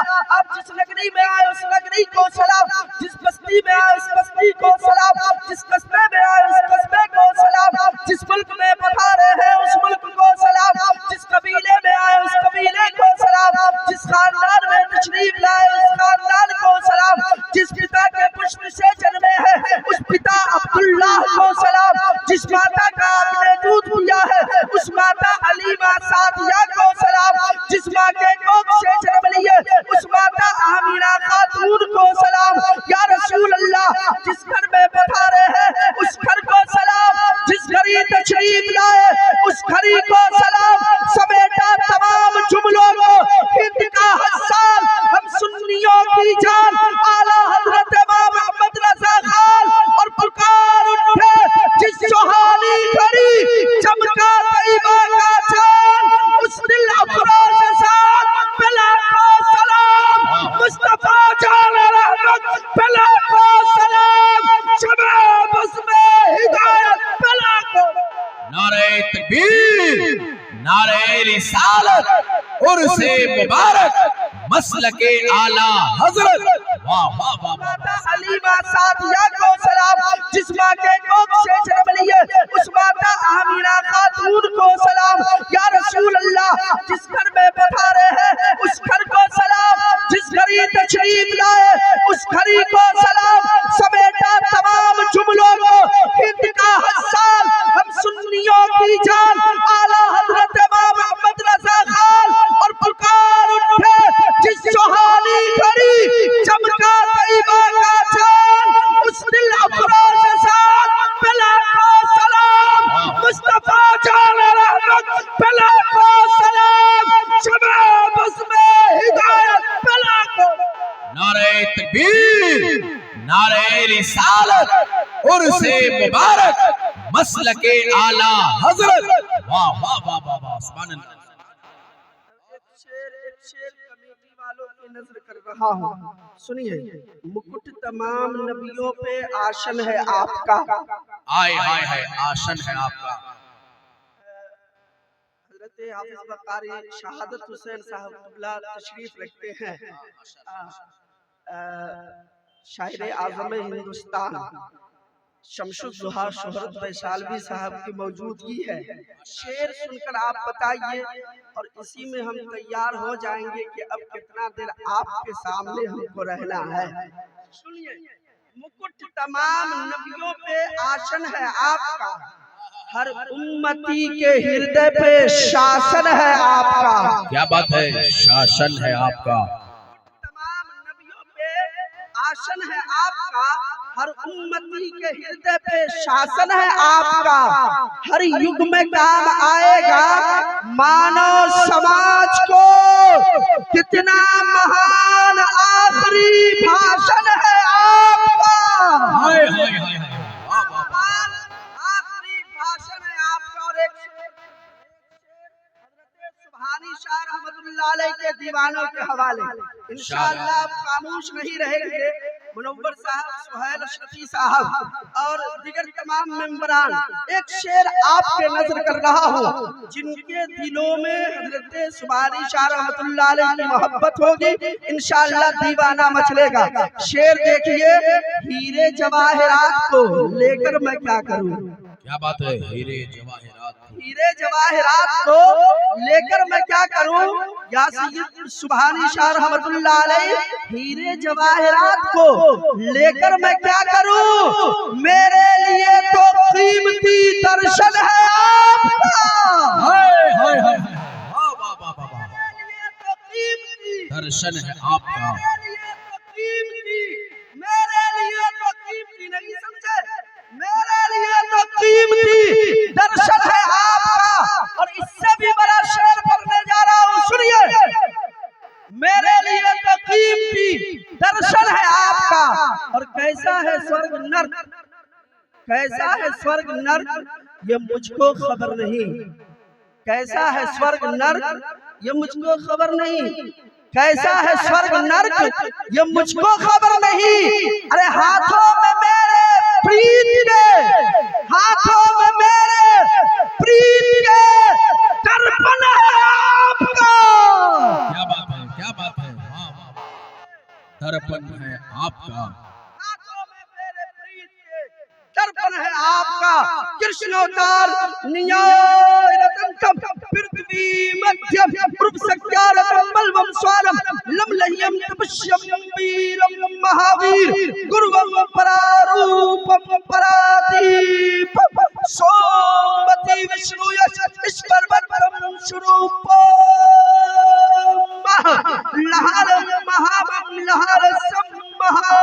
आप जिस नगरी में आए उस नगरी को सलाम, जिस बस्ती में आए उस बस्ती को सलाम, जिस कस्बे में आए उस कस्बे को सलाम, जिस मुल्क में पधारे हैं उस मुल्क को सलाम, जिस कबीले में आए उस कबीले को सलाम, जिस खानदान में तशरीफ लाए उस खानदान को सलाम, जिस पिता के पुष्प से जन्मे हैं उस पिता अब्दुल्लाह को सलाम, जिस माता का आपने दूध पिया है उस माता अलीमा सादिया को सलाम, जिस माँ के कोख से जन्म लिए उस माता आमिना खातून को सलाम। या रसूल अल्लाह, जिस घर में पधारे हैं उस घर को सलाम, जिस घरी तशरीफ लाए उस घरी को सलाम, समेटा तमाम जुमलों को हिंद का हस्सान हम सुन्नियों की जान आला हजरत इमाम मोहम्मद रज़ा खान और पुकार उठे जिस सुहानी घड़ी चमका तैयबा का चांद उस दिल अफरोज साथ पे लाखों सलाम, मुस्तफा जान रहमत पे लाखों सलाम, शबाब उसमें हिदायत पे लाखों। नारे तकबीर, नारे रिसालत, उर्से मुबारक, मसलके आला हजरत, वाह वाह वाह वाह। अलीमा सादिया को सलाम, जिस माँ के कोख से जन्म लिए उस माता आमिना खातून को सलाम। या रसूल अल्लाह, जिस घर में पधारे हैं उस घर को सलाम, जिस घरी तशरीफ लाए उस घरी को सलाम, समेटा तमाम जुमलों को हिंद का हस्सान हम सुन्नियों की जान आला हजरत इमाम मोहम्मद रज़ा खान और पुकार उठे जिस सुहानी घड़ी चमका तैयबा का चांद उस दिल अफरोज साथ पे लाखों सलाम, मुस्तफा जान रहमत पे लाखों सलाम, शबाब उसमें हिदायत पे लाखों। नारे तकबीर, नारे रिसालत, उर्से मुबारक, मसलके आला हजरत, वाह वाह वाह वाह वाह। सुभान अल्लाह। एक शेर कमेटी वालों की नजर कर रहा हूँ, सुनिए। मुकुट तमाम नबियों पे आसन है आपका, आए हाय हाय आसन है आपका। हजरत हाफिज बकारी शहादत हुसैन साहब क़िबला तशरीफ रखते हैं। शायर आज़म हिंदुस्तान शमशुद्दोहा शोहरत वैशालवी साहब की मौजूदगी है। शेर सुनकर आप बताइए और इसी में हम तैयार हो जाएंगे कि अब कितना देर आपके सामने हमको रहना है। सुनिए। मुकुट तमाम नबियों पे आसन है आपका, हर उम्मती के हृदय पे शासन है आपका। क्या बात है, शासन है आपका। तमाम नबियों पे आसन है आपका, हर उम्मती के हृदय पे शासन है आपका। हर युग में काम आएगा मानव समाज को, कितना महान आखिरी भाषण है आपका। हाय हाय हाय हाय, वाह वाह वाह। आखिरी भाषण है आपका। और एक हज़रत सुभानी शाह रहमतुल्लाह अलैह के दीवानों के हवाले इंशाअल्लाह आप खामोश नहीं रहेंगे। मुनव्वर साहब, सुहैल अशरफी साहब और दिगर तमाम मेंबरान, एक शेर आपके नजर कर रहा हूँ जिनके दिलों में हजरत सुभानी शाह रहमतुल्लाह अलैह की मोहब्बत होगी, इंशाअल्लाह दीवाना मचलेगा। शेर देखिए। हीरे जवाहरात को लेकर मैं क्या करूँ। क्या बात है, हीरे जवाहरात, हीरे जवाहरात को लेकर मैं क्या करूं। या सैयद सुभानी शाह रहमतुल्लाह अलैह, हीरे जवाहरात को लेकर मैं क्या करूं, मेरे लिए तो कीमती दर्शन है आपका। हाय हाय हाय, वाह वाह वाह वाह वाह। मेरे लिए तो कीमती दर्शन है आपका। मेरे लिए तो कीमती, मेरे लिए तो कीमती, नहीं समझे, मेरे लिए तो कीमती दर्शन है आपका। और इससे भी बड़ा शेर पढ़ने जा रहा हूँ, सुनिए। मेरे लिए तो कीमती दर्शन है आपका। और कैसा है स्वर्ग नर्क, कैसा है स्वर्ग नर्क ये मुझको खबर नहीं, कैसा है स्वर्ग नर्क ये मुझको खबर नहीं, कैसा है स्वर्ग नर्क ये मुझको खबर नहीं। अरे हाथों में मेरे प्रीत के, हाथों में मेरे प्रीत के दर्पण है आपका। क्या बात है, क्या बात है, वाह वाह वाह। दर्पण है आपका, आंखों में मेरे प्रीत के दर्पण है आपका। कृष्णोतार नियायरतंकम पृथ्वी मध्यम रूपसख्यारतम बलवम स्वारम लमलह्यम तपस्यम वीरम महावीर गुरुवम परारूपम परादीपम सोमवती विष्णु यश ईश्वरवत्तम स्वरूपम लहरम महामम लहरसम महाबस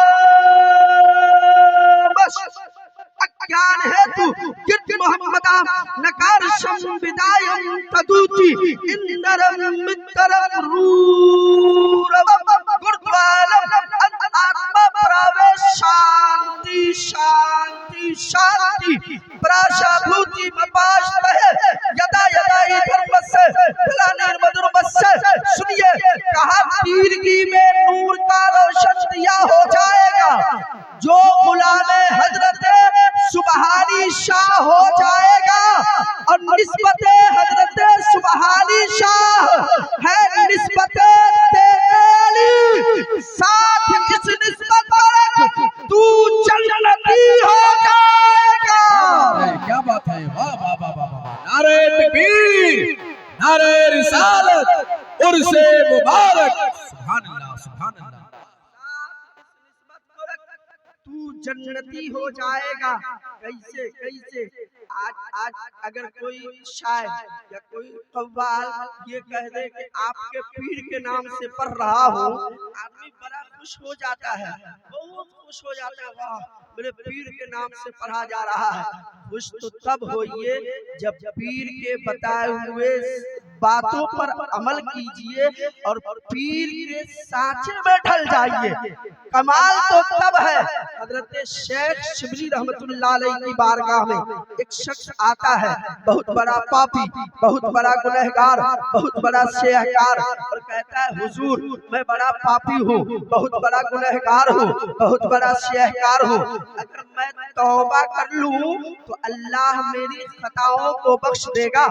अज्ञान हेतु गिरज मोहम्मदाम नकार संविदायम तदुति इंदरम मित्रम रूरवम गुरुद्वारम आत्मा प्रवेश शांति शांति शांति प्राशाभूति मपाश यदा यदा धर्मस्य फलाने मधुरमस्य। सुनिए, कहा तीरगी में नूर का रोशन दिया हो जाएगा जो गुलामे हजरत सुबहानी शाह हो जाएगा। और निस्बत हजरत सुबहानी शाह है निस्बत तेरी, साथ किस निस्बत पर तू जन्नती हो जाएगा। क्या बात है, वाह वाह वाह वाह वाह। नारे तकबीर, नारे रिसालत, उर्से मुबारक, सुभान अल्लाह सुभान अल्लाह। तू जन्नती हो जाएगा। कैसे कैसे आज आज अगर कोई शायर या कोई कव्वाल ये कह दे कि आपके पीर के नाम से पढ़ रहा हो, आदमी बड़ा खुश हो जाता है, बहुत खुश हो जाता है। वाह, मेरे पीर के नाम से पढ़ा जा रहा है। खुश तो तब होइए जब पीर के बताए हुए बातों पर अमल कीजिए और पीर के सांचे में ढल जाइए। कमाल तो तब है, हजरत शेख शिबली रहमतुल्लाह अलैहि की बारगाह में एक शख्स आता है, बहुत बड़ा पापी, बहुत बड़ा गुनहगार, बहुत बड़ा शेहकार, और कहता है हुजूर मैं बड़ा पापी हूँ, बहुत बड़ा गुनहगार हूँ, बहुत बड़ा शेहकार हूँ। अगर मैं तौबा कर लूँ तो अल्लाह मेरी खताओं को बख्श देगा,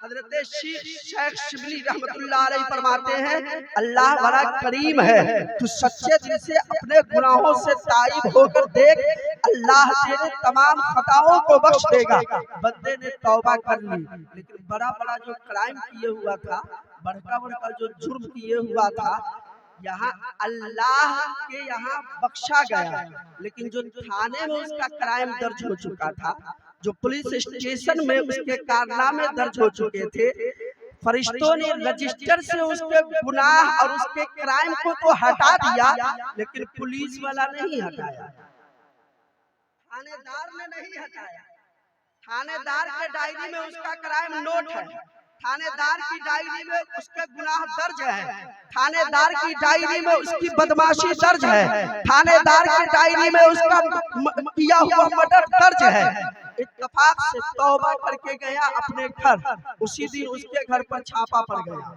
हजरत शेख शिबली रहमतुल्लाह अलैहि फरमाते हैं अल्लाह बड़ा करीम है, तू सच्चे दिल से अपने गुनाहों से ताइब होकर देख, अल्लाह तेरे तमाम खताओं को बख्श देगा। बंदे ने तौबा कर ली, लेकिन बड़ा बड़ा जो क्राइम किए हुआ था, बढ़कर बढ़कर जो जुर्म किए हुआ था, यहाँ अल्लाह के यहाँ बख्शा गया, लेकिन जो थाने में उसका क्राइम दर्ज हो चुका था, जो पुलिस स्टेशन में उसके कारनामे दर्ज हो चुके थे, फरिश्तों ने रजिस्टर से उसके गुनाह और उसके क्राइम को तो हटा दिया, लेकिन पुलिस वाला नहीं हटाया, थानेदार ने नहीं हटाया। थानेदार के डायरी में उसका क्राइम नोट है, थानेदार की डायरी में उसके गुनाह दर्ज है, थानेदार की डायरी में उसकी बदमाशी दर्ज है, थानेदार की डायरी में उसका किया हुआ मर्डर दर्ज है। इत्तेफाक से तौबा करके गया अपने घर, उसी दिन उसके घर पर छापा पड़ गया,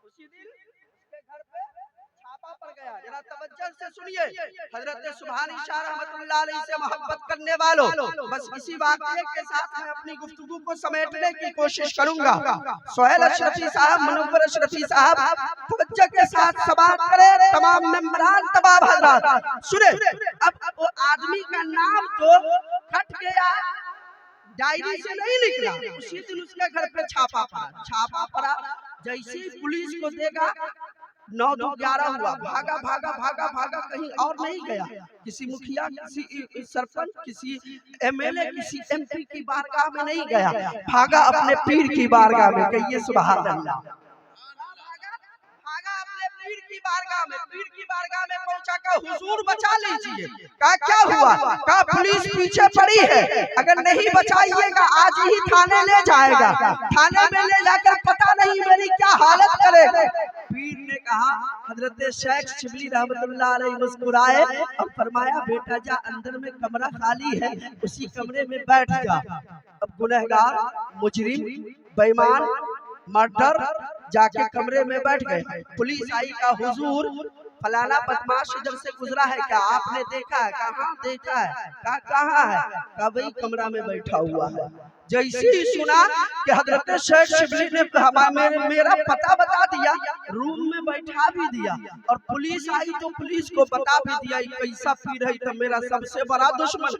उसी दिन उसके घर पे छापा पड़ गया। जरा तवज्जो से सुनिए, हजरत सुबहानी शाह रहमतुल्लाह अलैहि से मोहब्बत करने वालों, बस इसी वाक़ये के साथ मैं अपनी गुफ्तगू को समेटने की कोशिश करूंगा। सोहेल अशरफी साहब, मुनव्वर अशरफी साहब तवज्जो के साथ समाअत करें, तमाम मेंबरान तमाम हजरात सुने। अब वो आदमी का नाम तो कट गया, डायरी से नहीं निकला, उसी दिन उसके घर पे छापा पड़ा। छापा पड़ा, जैसे ही पुलिस को देगा 9-11 हुआ, भागा भागा भागा भागा, कहीं और नहीं गया, किसी मुखिया, किसी सरपंच, किसी एमएलए, किसी एमपी की बारगाह में नहीं गया, भागा अपने पीर की बारगाह में। कहिए सुभान अल्लाह। भागा अपने पीर की बारगाह में, पीर की बारगाह में पहुंचा कर हुजूर बचा लीजिए। कहा क्या हुआ? कहा पुलिस पीछे पड़ी है, अगर नहीं बचाइएगा आज ही थाने ले जाएगा, थाने में ले जाकर पता नहीं मेरी क्या हालत करेगा। पीर ने कहा, हजरत शेख शिबली रहमतुल्लाह अलैहि मुस्कुराए और फरमाया बेटा जा, अंदर में कमरा खाली है, उसी कमरे में बैठ जा। अब गुनहगार, मुजरिम, बेईमान, मर्डर जाके कमरे में बैठ गए। पुलिस आई, का हुजूर फलाना बदमाश इधर से गुजरा है, क्या आपने देखा है? कहाँ देखा है? कहाँ है? कहा वही कमरा में बैठा हुआ है। जैसे ही सुना कि हजरत शेख शिबली ने मेरा पता बता दिया, रूम में बैठा भी दिया, और पुलिस आई तो पुलिस को बता भी दिया कैसा पीर है, तो मेरा सबसे बड़ा दुश्मन,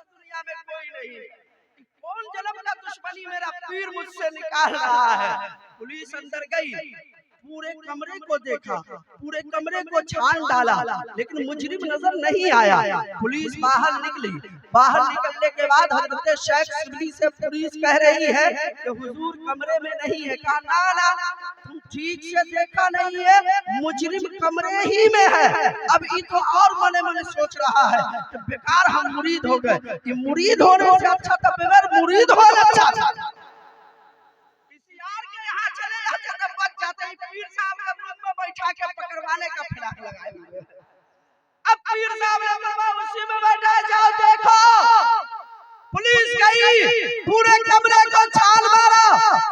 दुनिया में कोई नहीं, कौन जन्म का दुश्मनी मेरा पीर मुझसे निकाल रहा है। पुलिस अंदर गई, पूरे कमरे को देखा, पूरे कमरे को छान डाला, लेकिन मुजरिम नजर नहीं आया। पुलिस बाहर निकली, बाहर निकलने के बाद हजरत शेख शिबली से पुलिस कह रही है कि हुजूर कमरे में नहीं है। कहा ना ना, तुम ठीक से देखा नहीं है, मुजरिम कमरे ही में है। अब ये तो और मने मने सोच रहा है कि बेकार हम मुरीद हो गए, ये मुरीद होने से अच्छा था बगैर मुरीद होना अच्छा था। पीर साहब ने रूम में बैठा के पकड़वाने का फिराक लगाए हुए। अब पीर साहब ने उसी में बैठा, जाओ देखो। पुलिस गई, पूरे कमरे को छान मारा,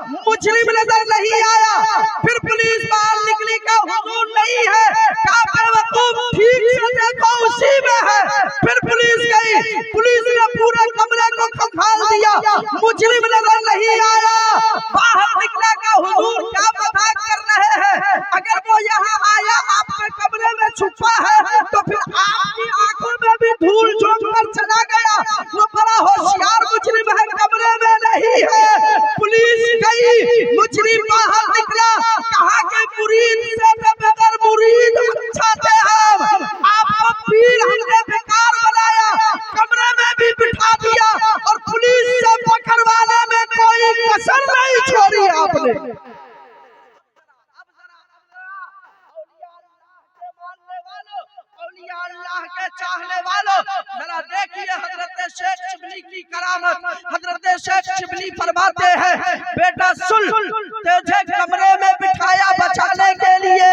मुजरिम नजर नहीं आया। फिर पुलिस बाहर निकली का हुजूर नहीं है, का बेवकूफ ठीक से देखो उसी में है। फिर पुलिस गई, पुलिस ने पूरे कमरे को खंगाल दिया, मुजरिम नजर नहीं आया। बाहर निकला का हुजूर क्या मजाक कर रहे हैं, अगर वो यहाँ आया आपके कमरे में छुपा है तो फिर आपकी आंखों में भी धूल झोंक कर चला गया, वो बड़ा होशियार मुजरिम है, कमरे में नहीं है। पुलिस गई, मुजरिम बाहर निकला, कहा कि मुरीद से बगैर मुरीद अच्छा थे हम, आपको पीर हमने बेकार बनाया, कमरे में भी बिठा दिया और पुलिस से पकड़वाने में कोई कसर नहीं छोड़ी आपने। अल्लाह के चाहने वालों, जरा देखिए हजरत शेख शिबली की करामत। हजरत शेख शिबली फरमाते हैं, बेटा सुन, तुझे कमरे में बिठाया बचाने के लिए,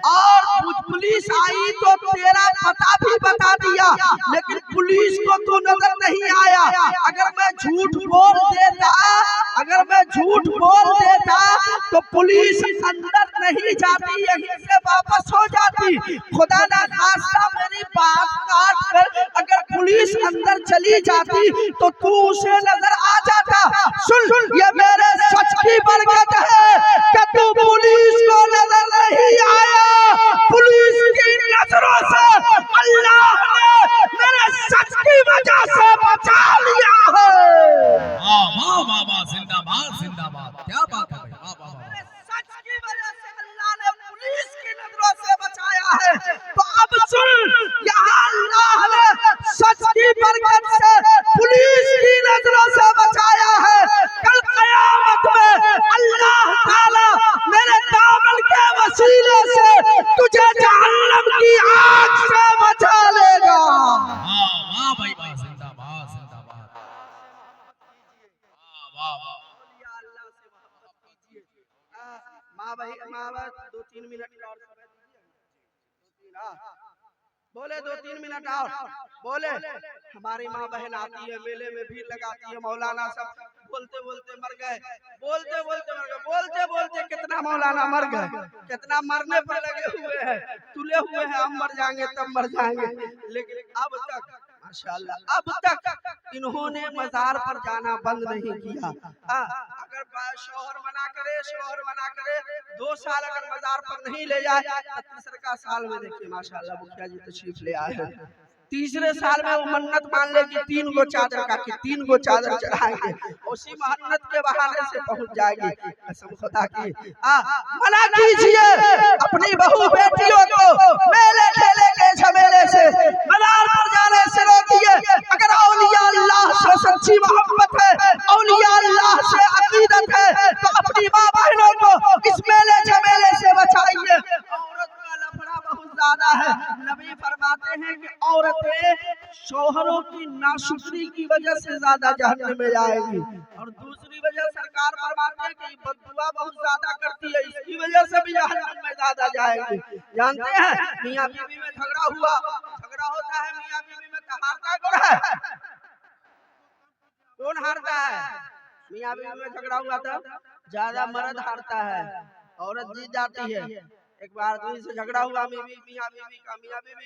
और पुलिस आई तो तेरा पता भी बता दिया, लेकिन पुलिस को तू नजर नहीं आया। अगर मैं झूठ बोल देता, अगर मैं झूठ बोल देता तो पुलिस अंदर नहीं जाती, यहीं से वापस हो जाती। खुदा ना खास्ता मेरी बात काट कर अगर पुलिस अंदर चली जाती तो तू उसे नजर आ जाता। सुन, ये मेरे सच की बरकत है कि तू पुलिस को नजर नहीं आया, पुलिस की नजरों से अल्लाह ने मेरे सच की वजह से बचा लिया है। वाह वाह वाह, जिंदाबाद जिंदाबाद, क्या बात है भाई, वाह वाह वाह। सच की वजह से अल्लाह ने पुलिस की नजरों से बचाया है। तो अब सुन, यहाँ अल्लाह ने सच की बरकत से पुलिस की नजरों से बचाया है। कल क़यामत में अल्लाह ताला मेरे दामन के वसीले से तुझे जहन्नम की आग से बचा लेगा। वाह भाई वाह, जिंदाबाद जिंदाबाद, वाह वाह। अल्लाह से मोहब्बत कीजिए। माँ भाई, माँ बस 2-3 मिनट और बोले, 2-3 मिनट और बोले। हमारी माँ बहन आती है, मेले में भीड़ लगाती है, मौलाना सब बोलते बोलते मर गए, बोलते बोलते मर गए, बोलते बोलते कितना मौलाना मर गए, कितना मरने पर लगे हुए हैं, तुले हुए हैं, हम मर जाएंगे तब मर जाएंगे। लेकिन अब तक माशाअल्लाह, अब तक इन्होंने मजार पर जाना बंद नहीं किया। अगर शौहर मना करे, शौहर मना करे, 2 साल अगर मजार पर नहीं ले जाए, 30 साल में देखिए माशाअल्लाह मुखिया जी तशरीफ ले आए हैं। 3रे साल में वो मन्नत मान ले कि 3 गो चादर का, कि 3 गो चादर चढ़ाएंगे, उसी मन्नत के बहाने से पहुंच जाएगी। कसम खुदा की, मना कीजिए अपनी बहू बेटियों को मेले ठेले के झमेले से, मजार पर जाने से रोकिए। अगर औलिया अल्लाह से सच्ची मोहब्बत है, औलिया अल्लाह से अकीदत है, तो अपनी माँ बहनों को इस मेले झमेले से बचाइए। औरत का लफड़ा बहुत ज्यादा है। नबी फरमाते हैं कि औरतें शौहरों की नाशुक्री की वजह से ज्यादा जहन्नम में जाएगी, और दूसरी वजह सरकार फरमाते हैं कि बददुआ बहुत ज्यादा करती है, इसकी वजह से भी जहन्नम में ज्यादा जाएगी। जानते हैं, मियां बीवी में झगड़ा हुआ, झगड़ा होता है मियां बीवी में, तो हारता कौन है? कौन हारता है? मियां बीवी में झगड़ा हुआ था, ज्यादा मर्द हारता है, औरत जीत जाती है। एक बार आदमी से झगड़ा हुआ, मियां बीवी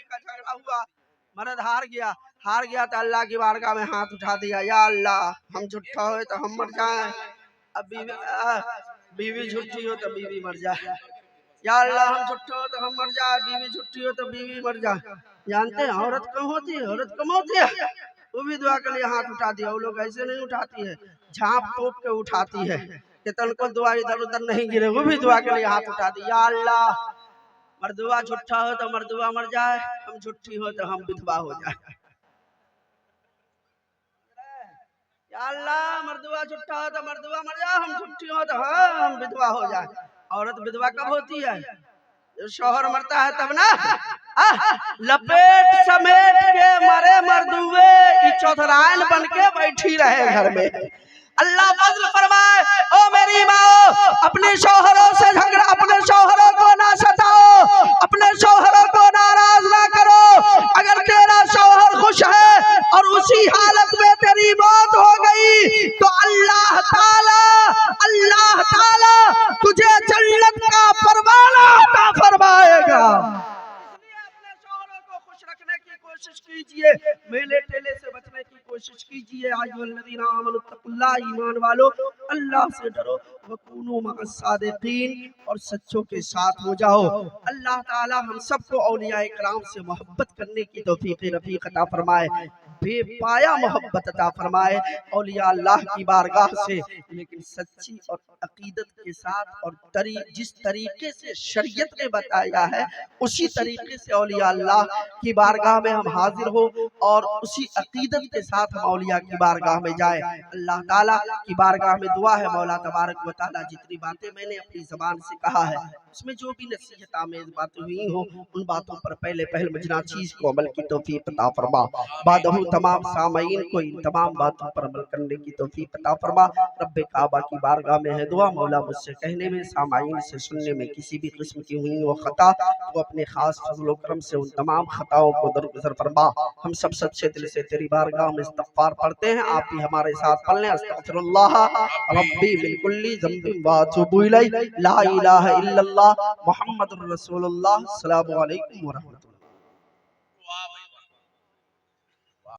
का झगड़ा हुआ, मर्द हार गया तो अल्लाह की बारगाह में हाथ उठा दिया, या अल्लाह हम झूठा हो तो हम मर जाएं, अब बीवी झूठी हो तो बीवी मर जाए, या अल्लाह हम झूठे हो तो हम मर जाए, बीवी झूठी हो तो बीवी मर जाए। जानते हैं औरत कम होती है, औरत कम होती है, वो भी दुआ के लिए हाथ उठा दिया। वो लोग ऐसे नहीं उठाती है, झांप तोप के उठाती है कि तन को दुआ इधर उधर नहीं गिरे, वो भी दुआ के लिए हाथ उठा दी, या अल्लाह मर्दुआ झूठा हो तो मर्दुआ मर जाए, हम झूठी हो तो हम विधवा हो जाए, या अल्लाह मर्दुआ झूठा हो तो मर्दुआ मर जाए, हम झूठी हो तो हम विधवा हो जाए। औरत विधवा कब होती है? जो शौहर मरता है तब ना। लपेट समेट के मरे मर्दुए चौधरायन बन के बैठी रहे घर में। अल्लाह फजल फरमाए, ओ मेरी माँ, अपने शौहरों से झगड़ा, अपने शौहरों को ना सताओ, अपने शौहरों को नाराज ना करो। अगर तेरा शौहर खुश है और उसी हालत में तेरी मौत हो गई तो अल्लाह ताला तुझे जन्नत का परवाना अता फरमाएगा। अपने शौहरों को खुश रखने की कोशिश कीजिए, मेले टेले से बचने की कोशिश कीजिए। आयुल्लज़ीना आमनुत्तकुल्लाह, ईमान वालो अल्लाह से डरो, वकूनू मअस्सादिकीन, और सच्चों के साथ हो जाओ। अल्लाह ताला हम सबको औलिया इकराम से मोहब्बत करने की तौफीक रफीक अता फरमाए, बेपाया मोहब्बत अता फरमाए औलिया अल्लाह की बारगाह से, लेकिन सच्ची और अकीदत के साथ, और जिस तरीके से शरीयत ने बताया है उसी तरीके से औलिया अल्लाह की बारगाह में हम हाजिर हो और उसी अकीदत के साथ हम औलिया की बारगाह में जाए। अल्लाह ताला की बारगाह में दुआ है, मौला तबारक व तआला जितनी बातें मैंने अपनी ज़बान से कहा है उसमें जो भी नसीहत आमेज़ बातें हुई हो, उन बातों पर पहले मजना चीज को अमल की तौफीक अता फरमा। बादहू तमाम सामईन को इन तमाम बातों पर अमल करने की तौफीक अता फरमा। रब्बे काबा की बारगाह में है दुआ, मौला मुझसे कहने में, सामईन से सुनने में किसी भी किस्म की हुई वो खता, तो अपने खास फज़ल व करम से उन तमाम खताओं को दरगुजर फरमा। हम सब सच्चे दिल से तेरी बारगाह में इस्तग़फ़ार पढ़ते हैं, आप भी हमारे साथ पढ़ लें। अस्तग़फ़िरुल्लाह रब्बी मिन कुल्ली ज़ंबिन व अतूबु इलैहि, ला इलाहा इल्लल्लाह मुहम्मदुर रसूलुल्लाह। अस्सलामु अलैकुम व रहमतुल्लाह।